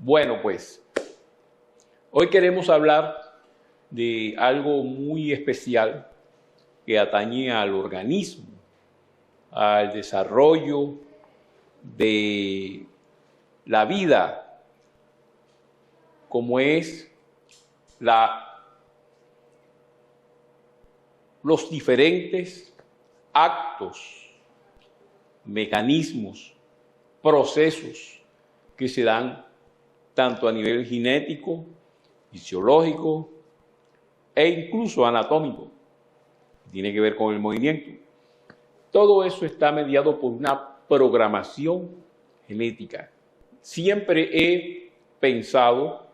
Bueno, pues hoy queremos hablar de algo muy especial que atañe al organismo, al desarrollo de la vida, como es los diferentes actos, mecanismos, procesos que se dan tanto a nivel genético, fisiológico e incluso anatómico. Tiene que ver con el movimiento. Todo eso está mediado por una programación genética. Siempre he pensado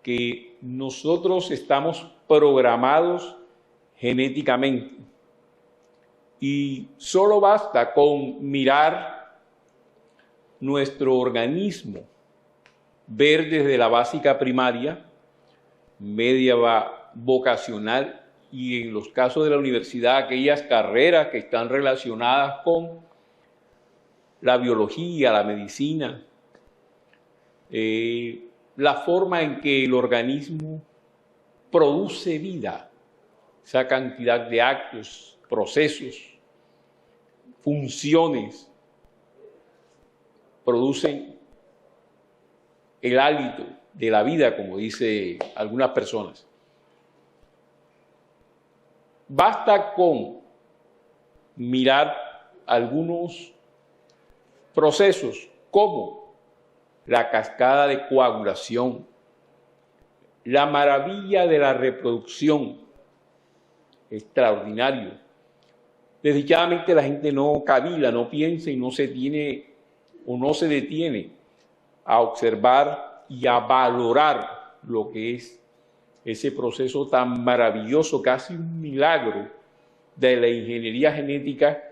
que nosotros estamos programados genéticamente y solo basta con mirar nuestro organismo, ver desde la básica primaria, media vocacional y en los casos de la universidad aquellas carreras que están relacionadas con la biología, la medicina, la forma en que el organismo produce vida, esa cantidad de actos, procesos, funciones, producen el hálito de la vida, como dicen algunas personas. Basta con mirar algunos procesos como la cascada de coagulación, la maravilla de la reproducción, extraordinario. Desdichadamente la gente no cavila, no piensa y no se detiene a observar y a valorar lo que es ese proceso tan maravilloso, casi un milagro de la ingeniería genética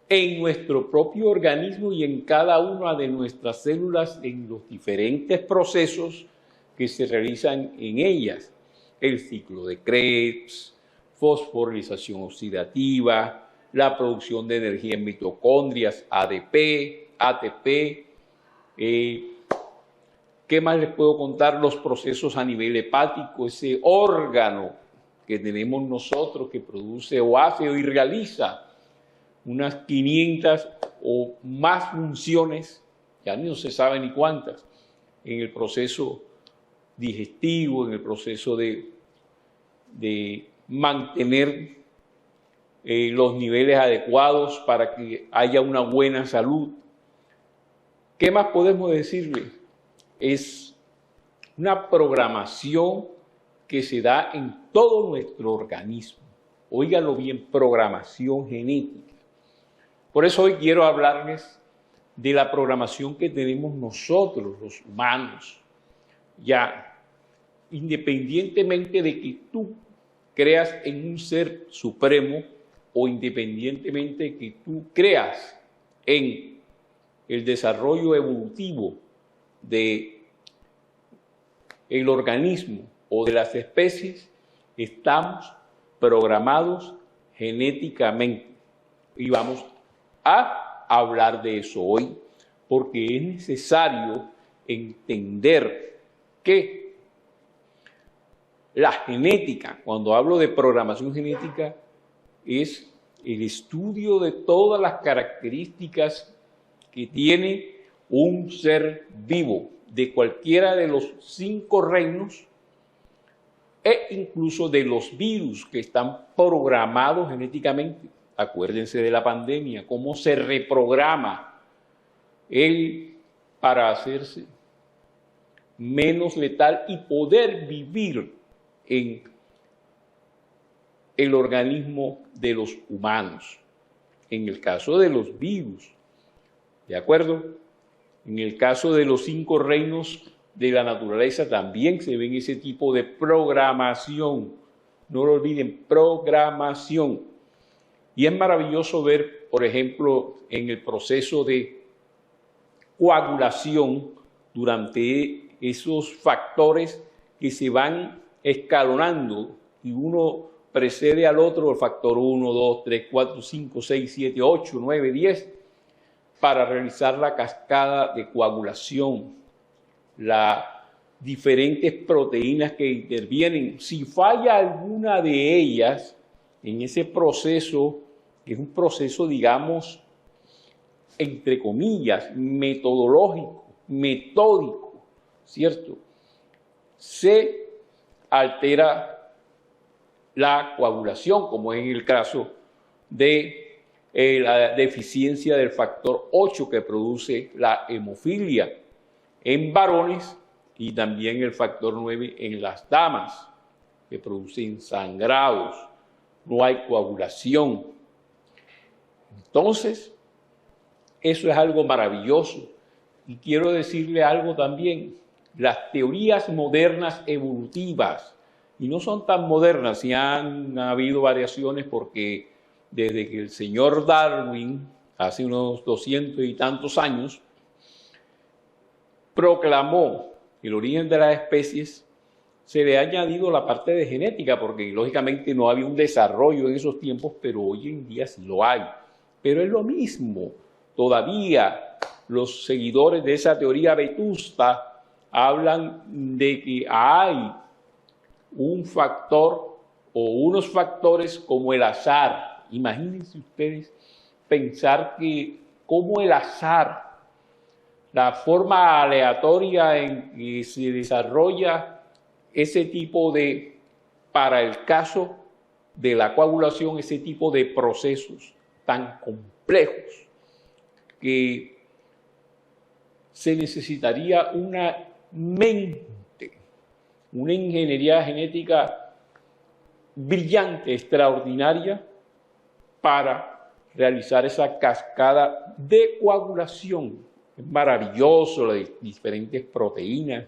en nuestro propio organismo y en cada una de nuestras células, en los diferentes procesos que se realizan en ellas. El ciclo de Krebs, fosforilación oxidativa, la producción de energía en mitocondrias, ADP, ATP. ¿Qué más les puedo contar? Los procesos a nivel hepático, ese órgano que tenemos nosotros que produce o hace y realiza unas 500 o más funciones, ya no se sabe ni cuántas, en el proceso digestivo, en el proceso de mantener los niveles adecuados para que haya una buena salud. ¿Qué más podemos decirle? Es una programación que se da en todo nuestro organismo. Óigalo bien, programación genética. Por eso hoy quiero hablarles de la programación que tenemos nosotros, los humanos. Ya, independientemente de que tú creas en un ser supremo o independientemente de que tú creas en el desarrollo evolutivo del organismo o de las especies, estamos programados genéticamente. Y vamos a hablar de eso hoy, porque es necesario entender que la genética, cuando hablo de programación genética, es el estudio de todas las características que tiene un ser vivo de cualquiera de los 5 reinos e incluso de los virus que están programados genéticamente. Acuérdense de la pandemia, cómo se reprograma él para hacerse menos letal y poder vivir en el organismo de los humanos. En el caso de los virus, ¿de acuerdo? En el caso de los 5 reinos de la naturaleza también se ven ese tipo de programación. No lo olviden, programación. Y es maravilloso ver, por ejemplo, en el proceso de coagulación, durante esos factores que se van escalonando y uno precede al otro, el factor 1, 2, 3, 4, 5, 6, 7, 8, 9, 10, para realizar la cascada de coagulación. las diferentes proteínas que intervienen. Si falla alguna de ellas en ese proceso, que es un proceso, digamos, entre comillas, metodológico, metódico, ¿cierto? Se altera la coagulación, como es el caso de la deficiencia del factor 8 que produce la hemofilia en varones y también el factor 9 en las damas, que producen sangrados. No hay coagulación. Entonces, eso es algo maravilloso. Y quiero decirle algo también. Las teorías modernas evolutivas, y no son tan modernas, y han habido variaciones porque desde que el señor Darwin, hace unos 200 y tantos años, proclamó el origen de las especies, se le ha añadido la parte de genética, porque lógicamente no había un desarrollo en esos tiempos, pero hoy en día sí lo hay. Pero es lo mismo. Todavía los seguidores de esa teoría vetusta hablan de que hay un factor o unos factores como el azar. Imagínense ustedes pensar que como el azar, la forma aleatoria en que se desarrolla ese tipo de, para el caso de la coagulación, ese tipo de procesos tan complejos que se necesitaría una mente, una ingeniería genética brillante, extraordinaria, para realizar esa cascada de coagulación. Es maravilloso, las diferentes proteínas,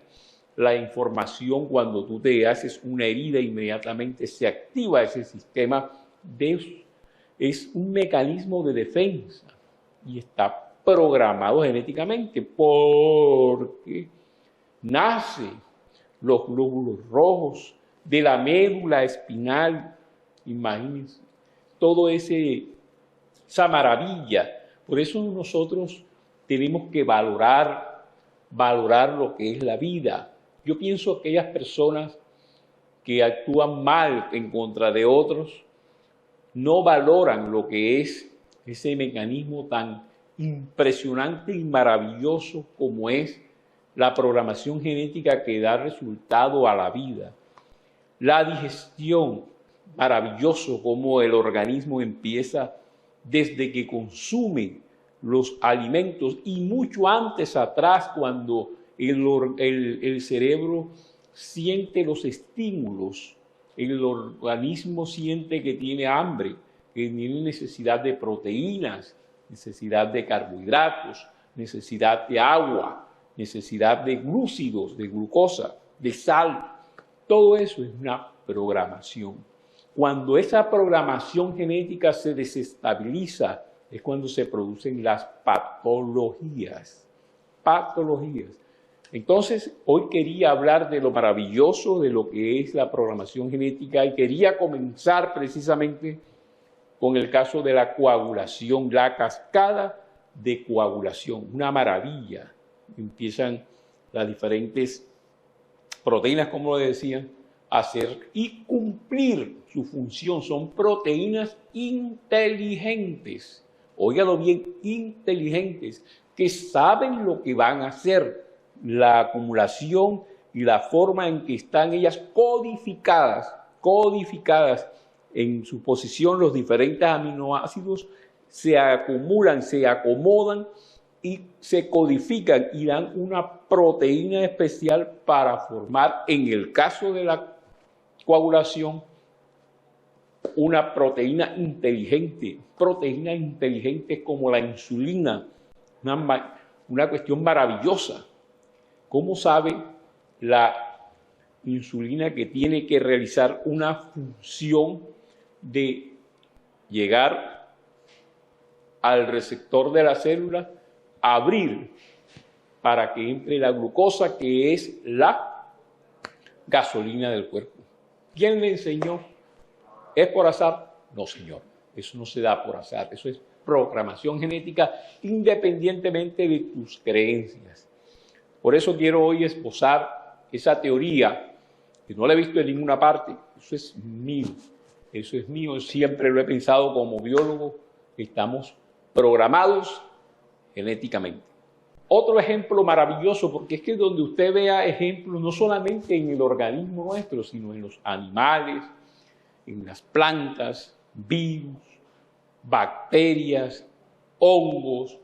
la información cuando tú te haces una herida, inmediatamente se activa ese sistema es un mecanismo de defensa y está programado genéticamente porque nace los glóbulos rojos de la médula espinal. Imagínense, todo esa maravilla. Por eso nosotros tenemos que valorar lo que es la vida. Yo pienso que aquellas personas que actúan mal en contra de otros no valoran lo que es ese mecanismo tan impresionante y maravilloso como es la programación genética que da resultado a la vida. La digestión, maravilloso como el organismo empieza desde que consume los alimentos y mucho antes atrás cuando el cerebro siente los estímulos, el organismo siente que tiene hambre, que tiene necesidad de proteínas, necesidad de carbohidratos, necesidad de agua, necesidad de glúcidos, de glucosa, de sal. Todo eso es una programación. Cuando esa programación genética se desestabiliza, es cuando se producen las patologías. Entonces, hoy quería hablar de lo maravilloso de lo que es la programación genética y quería comenzar precisamente con el caso de la coagulación, la cascada de coagulación, una maravilla. Empiezan las diferentes proteínas, como lo decían, a hacer y cumplir su función. Son proteínas inteligentes, óigalo bien, inteligentes, que saben lo que van a hacer. La acumulación y la forma en que están ellas codificadas en su posición, los diferentes aminoácidos se acumulan, se acomodan y se codifican y dan una proteína especial para formar, en el caso de la coagulación, una proteína inteligente como la insulina, una cuestión maravillosa. ¿Cómo sabe la insulina que tiene que realizar una función de llegar al receptor de la célula, abrir para que entre la glucosa, que es la gasolina del cuerpo? ¿Quién le enseñó? ¿Es por azar? No, señor. Eso no se da por azar. Eso es programación genética independientemente de tus creencias. Por eso quiero hoy esbozar esa teoría, que no la he visto en ninguna parte. Eso es mío, eso es mío. Siempre lo he pensado como biólogo, que estamos programados genéticamente. Otro ejemplo maravilloso, porque es que donde usted vea ejemplos no solamente en el organismo nuestro, sino en los animales, en las plantas, virus, bacterias, hongos,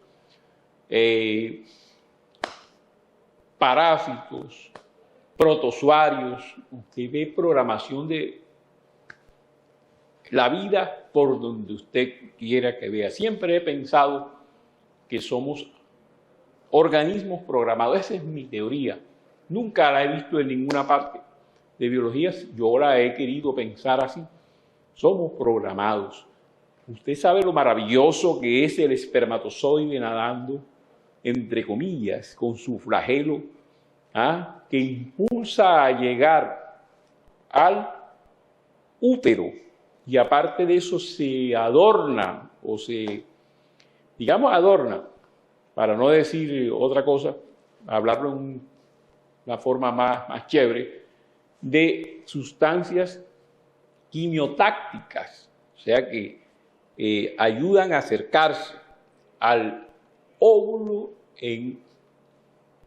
parásitos, protozoarios. Usted ve programación de la vida por donde usted quiera que vea. Siempre he pensado que somos organismos programados. Esa es mi teoría. Nunca la he visto en ninguna parte de biología. Yo la he querido pensar así. Somos programados. Usted sabe lo maravilloso que es el espermatozoide nadando, entre comillas, con su flagelo, que impulsa a llegar al útero. Y aparte de eso se adorna, o se, digamos, adorna, para no decir otra cosa, hablarlo en una forma más chévere, de sustancias quimiotácticas, o sea que ayudan a acercarse al óvulo en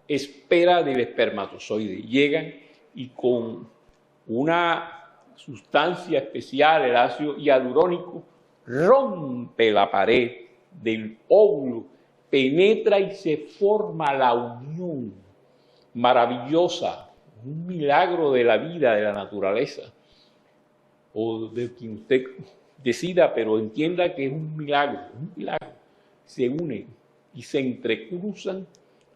espera del espermatozoide. Llegan y con una sustancia especial, el ácido hialurónico, rompe la pared del óvulo, penetra y se forma la unión maravillosa, un milagro de la vida, de la naturaleza, o de quien usted decida, pero entienda que es un milagro, se unen y se entrecruzan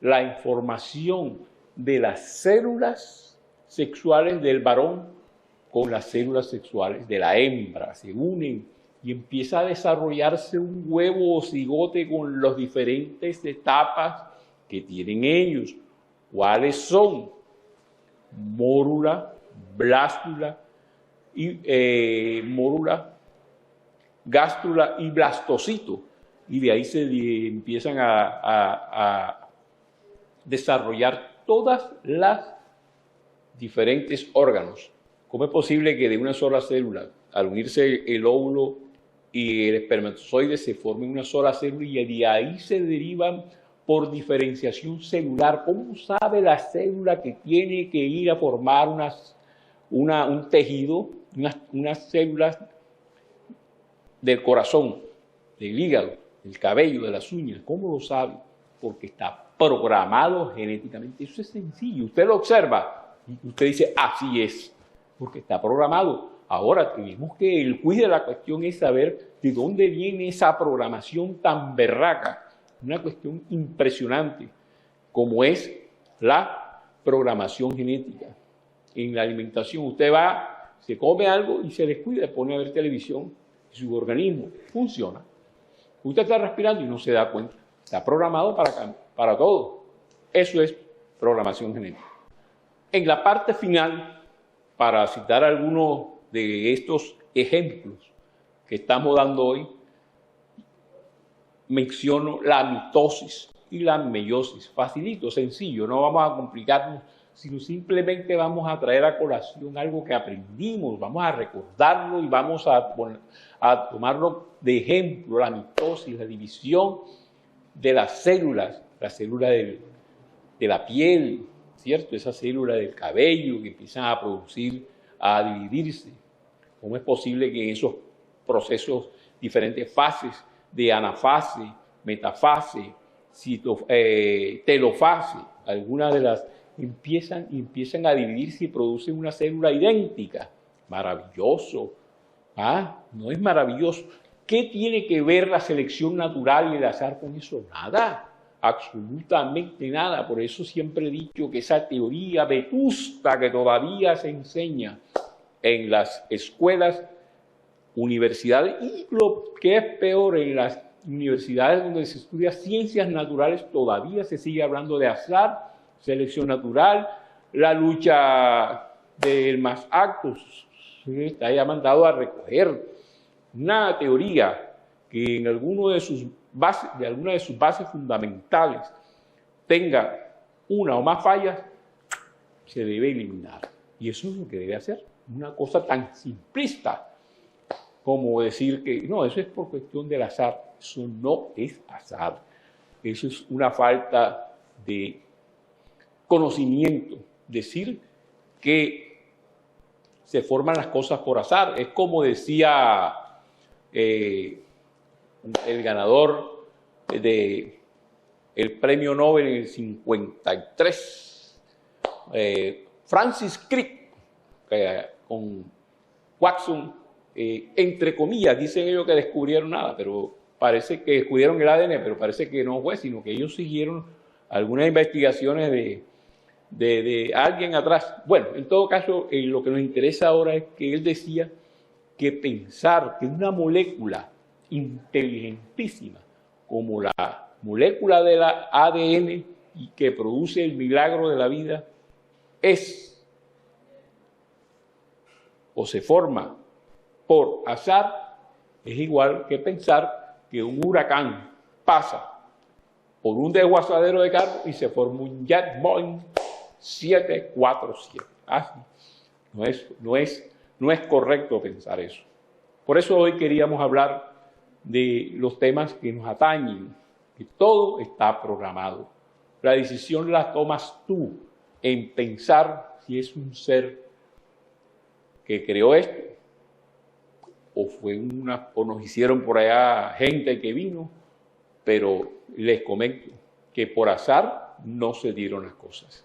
la información de las células sexuales del varón con las células sexuales de la hembra, se unen y empieza a desarrollarse un huevo o cigote con las diferentes etapas que tienen ellos. ¿Cuáles son? Mórula, blástula, gástrula y blastocito. Y de ahí se empiezan a desarrollar todas las diferentes órganos. ¿Cómo es posible que de una sola célula, al unirse el óvulo y el espermatozoide, se forme una sola célula y de ahí se derivan por diferenciación celular? ¿Cómo sabe la célula que tiene que ir a formar un tejido, unas células del corazón, del hígado, del cabello, de las uñas? ¿Cómo lo sabe? Porque está programado genéticamente. Eso es sencillo. Usted lo observa y usted dice, así es, porque está programado. Ahora tenemos que, el quiz de la cuestión es saber de dónde viene esa programación tan berraca, una cuestión impresionante, como es la programación genética. En la alimentación, usted va, se come algo y se descuida, pone a ver televisión, y su organismo funciona. Usted está respirando y no se da cuenta. Está programado para todo. Eso es programación genética. En la parte final, para citar algunos de estos ejemplos que estamos dando hoy, menciono la mitosis y la meiosis. Facilito, sencillo, no vamos a complicarnos, sino simplemente vamos a traer a colación algo que aprendimos, vamos a recordarlo y vamos a tomarlo de ejemplo, la mitosis, la división de las células, la célula de la piel, ¿cierto? Esa célula del cabello que empiezan a producir, a dividirse. ¿Cómo es posible que en esos procesos, diferentes fases de anafase, metafase, telofase, algunas de las empiezan a dividirse y producen una célula idéntica? Maravilloso. ¿No es maravilloso? ¿Qué tiene que ver la selección natural y el azar con eso? Nada, absolutamente nada. Por eso siempre he dicho que esa teoría vetusta que todavía se enseña en las escuelas, universidades y lo que es peor, en las universidades donde se estudia ciencias naturales, todavía se sigue hablando de azar, selección natural, la lucha del más apto. Está ya mandado a recoger una teoría que en alguna de sus bases fundamentales tenga una o más fallas, se debe eliminar. Y eso es lo que debe hacer. Una cosa tan simplista como decir que no, eso es por cuestión del azar. Eso no es azar. Eso es una falta de conocimiento. Decir que se forman las cosas por azar. Es como decía el ganador del premio Nobel en el 53, Francis Crick, con Watson, entre comillas, dicen ellos que descubrieron nada, pero parece que descubrieron el ADN, pero parece que no fue, sino que ellos siguieron algunas investigaciones de alguien atrás. Bueno, en todo caso, lo que nos interesa ahora es que él decía que pensar que una molécula inteligentísima como la molécula del ADN y que produce el milagro de la vida es o se forma por azar, es igual que pensar que un huracán pasa por un desguazadero de carro y se forma un jet Boeing 747. Así. No es correcto pensar eso. Por eso hoy queríamos hablar de los temas que nos atañen, que todo está programado. La decisión la tomas tú en pensar si es un ser que creó esto, o nos hicieron por allá gente que vino, pero les comento que por azar no se dieron las cosas.